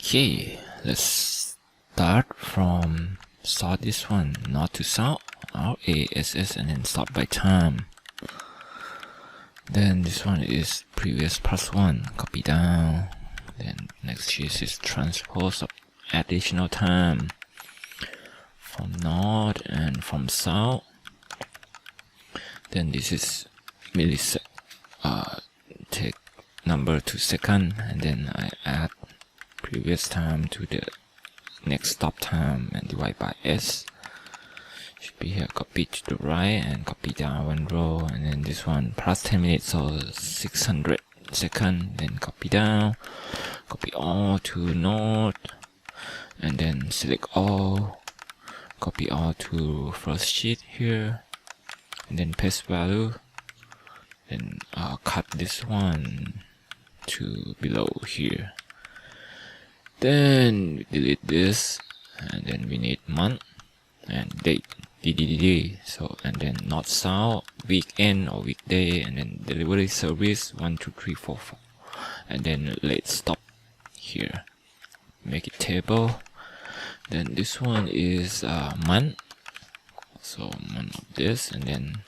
Okay, let's start this one, not to sound, RASS, and then start by time. Then this one is previous plus 1, copy down. Then next case is transpose of additional time from north and from south. Then this is millisecond, take number to second, and then I add previous time to the next stop time and divide by s. Should be here, copy to the right and copy down one row, and then this one plus 10 minutes, so 600 seconds. Then copy down, copy all to north, and then select all, copy all to first sheet here, and then paste value. Then cut this one to below here. Then delete this, and then we need month and date, DDD. So, and then not south, weekend or weekday, and then delivery service 1 2 3 4 5, and then let's stop here, make it table. Then this one is month, so month of this, and then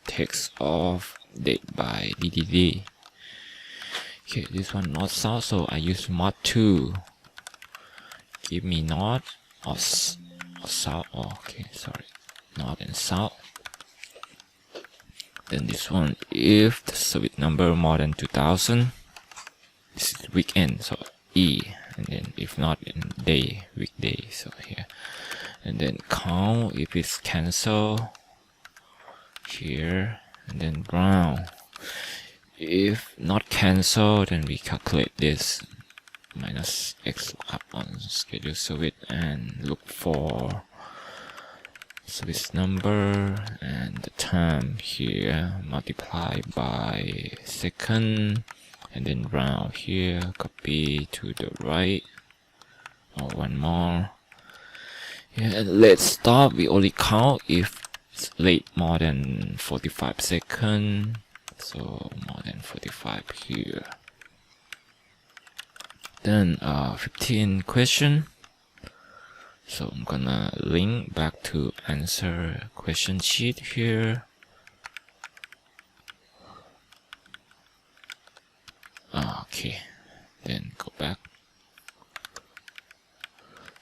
text of date by DDD. Okay, this one north south, so I use mod 2. Give me north or south. Oh, okay, sorry, north and south. Then this one, if the service number more than 2000, this is weekend, so E, and then if not, in day, weekday, so here. And then count if it's cancel here, and then brown. If not cancel, then we calculate this minus x up on schedule service and look for service number and the time here, multiply by second, and then round here, copy to the right, or one more. Yeah, and let's stop. We only count if it's late more than 45 seconds, so more than 45 here. Then 15 question, so I'm gonna link back to answer question sheet here. Okay, then go back.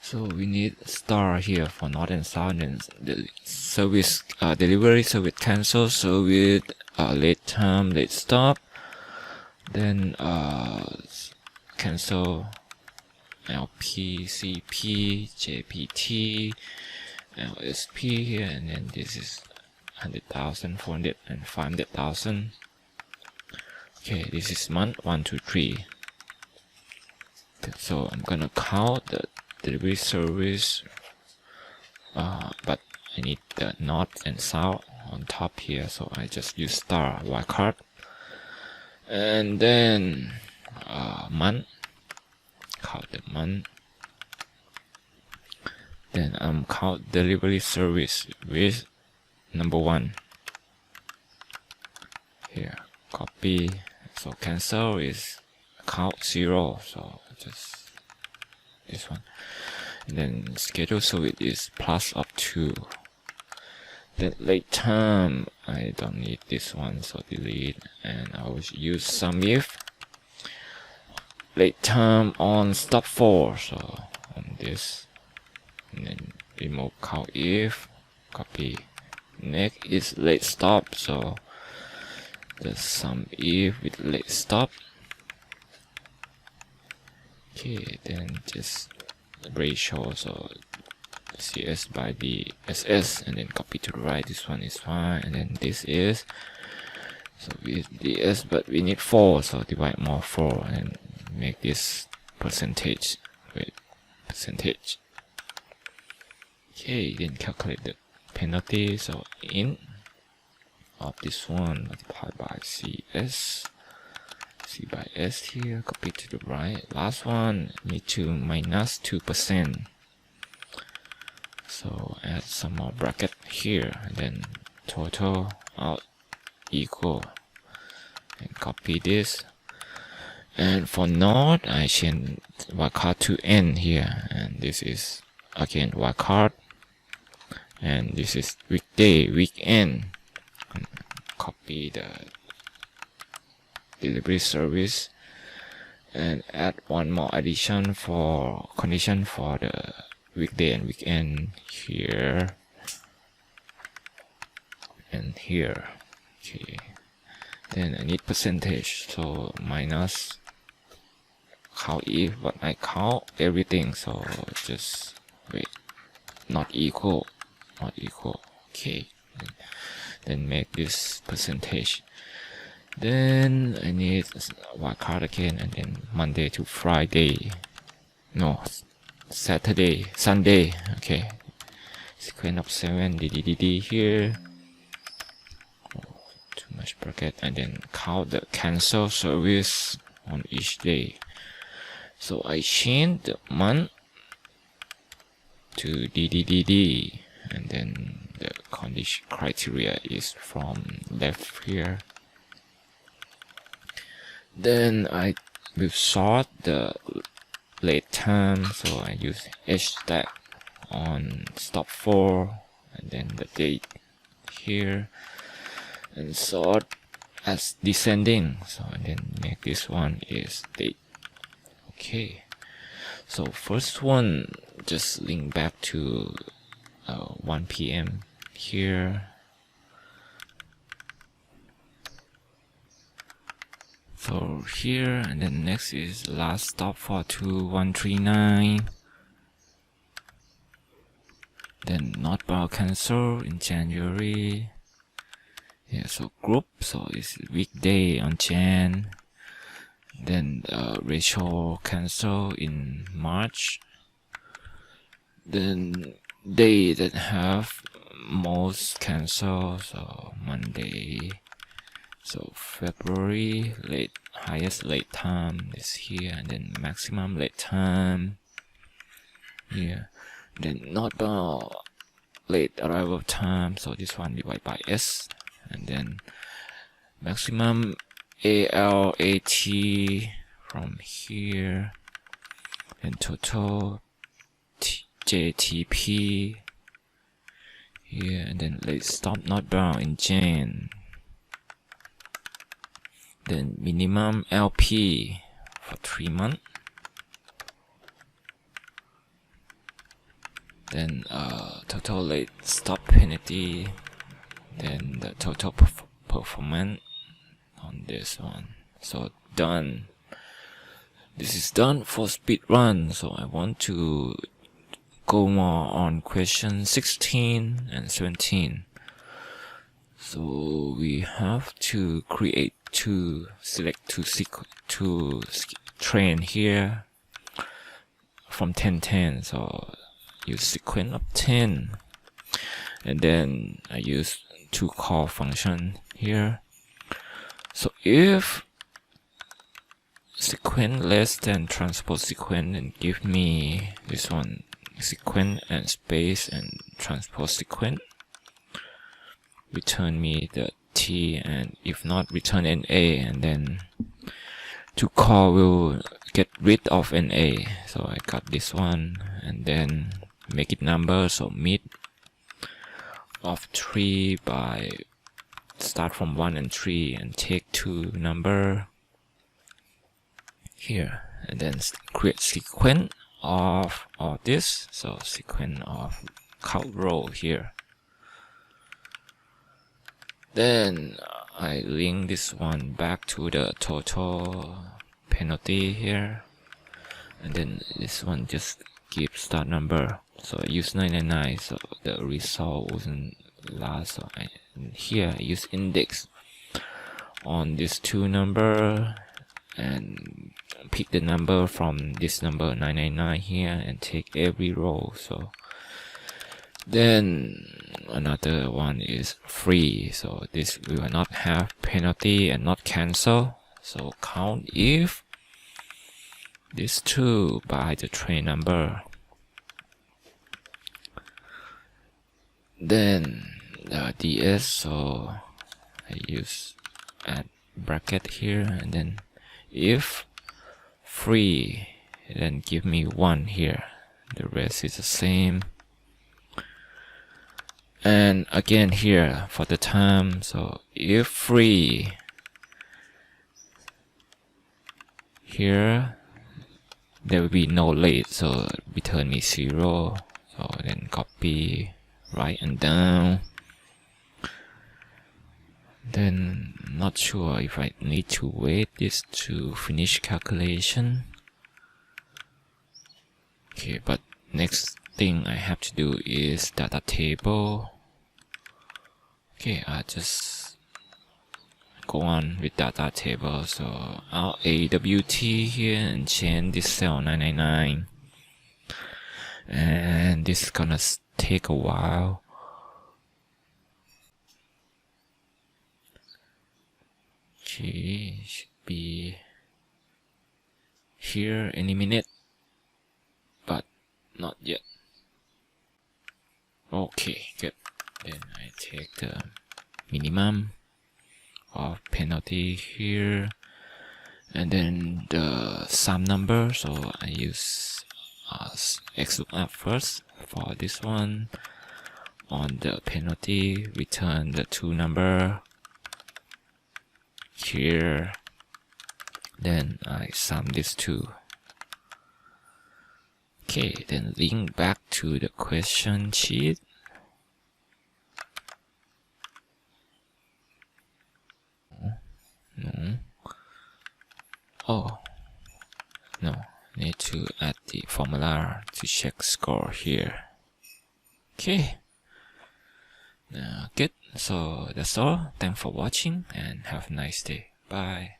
So we need star here for north and south, and the service delivery service cancel, so with late time, late stop, then cancel LP, CP, JPT, LSP here, and then this is 100,000, 400, and 500,000. Okay, this is month 1 2 3. So I'm gonna count the delivery service, but I need the north and south on top here, so I just use star wildcard. And then month, count the month. Then count delivery service with number 1 here, copy. So cancel is count 0, so just this one. And then schedule service is plus up to. Then late time, I don't need this one, so delete, and I will use sum if. Late time on stop 4, so on this, and then remove count if, copy. Next is late stop, so the sum if with late stop. Okay, then just ratio, so CS by the SS, and then copy to the right. This one is fine, and then this is, so with DS, but we need 4, so divide more 4 and make this percentage with percentage. Okay, then calculate the penalty, so int of this one multiplied by CS, C by S here, copy to the right. Last one need to minus 2%, so add some more bracket here, and then total out equal, and copy this, And for node, I change wildcard to n here, and this is again wildcard, and this is weekday, weekend. Copy the delivery service and add one more addition for condition for the weekday and weekend here and here. Okay, then I need percentage, so minus count if, but I count everything, so just wait, not equal. Okay, then make this percentage. Then I need wildcard again, and then Monday to Friday, no, Saturday, Sunday. Okay, sequence of 7 DDDD here. Oh, too much bracket, and then count the cancel service on each day. So I change the month to DDDD, and then the condition criteria is from left here. Then I will sort the late time, so I use h-stack on stop 4, and then the date here, and sort as descending, so and then make this one is date. Okay, so first one just link back to 1 p.m. here. So here, and then next is last stop for 2139. Then northbound cancel in January. Yeah, so group, so it's weekday on Jan. Then ratio cancel in March. Then day that have most cancel, so Monday. So February highest late time is here, and then maximum late time here. Then northbound late arrival time, so this one divided by S, and then maximum ALAT from here, and total JTP here, and then late stop northbound in Jan. Then minimum LP for 3 months. Then total late stop penalty. Then the total performance on this one. So done. This is done for speedrun. So I want to go more on question 16 and 17. So we have to create select two train here from 1010. So use sequence of 10, and then I use to call function here. So if sequence less than transpose sequence, then give me this one, sequence and space and transpose sequence. Return me the T, and if not, return NA, and then to call will get rid of NA. So I got this one, and then make it number, so mid of 3 by start from 1 and 3 and take 2 number here, and then create sequence of all this, so sequence of count row here. Then I link this one back to the total penalty here, and then this one just give start number. So I use 999, so the result wasn't last. So here I use index on this 2 number and pick the number from this number 999 here and take every row. So then another one is free, so this will not have penalty and not cancel. So count if these two by the train number. Then the DS, so I use add bracket here, and then if free, then give me 1 here. The rest is the same. And again here for the time, so if free, here there will be no late, so return me 0. So then copy right and down. Then not sure if I need to wait this to finish calculation. Okay, but next thing I have to do is data table. Okay, I just go on with data table. So I'll AWT here and change this cell 999. And this is gonna take a while. Okay, should be here any minute, but not yet. Okay, good. Then I take the minimum of penalty here, and then the sum number. So I use XLOOKUP first for this one. On the penalty, return the 2 number here. Then I sum this 2. Okay, then link back to the question sheet. No. Oh, no. Need to add the formula to check score here. Okay. Good. So that's all. Thanks for watching and have a nice day. Bye.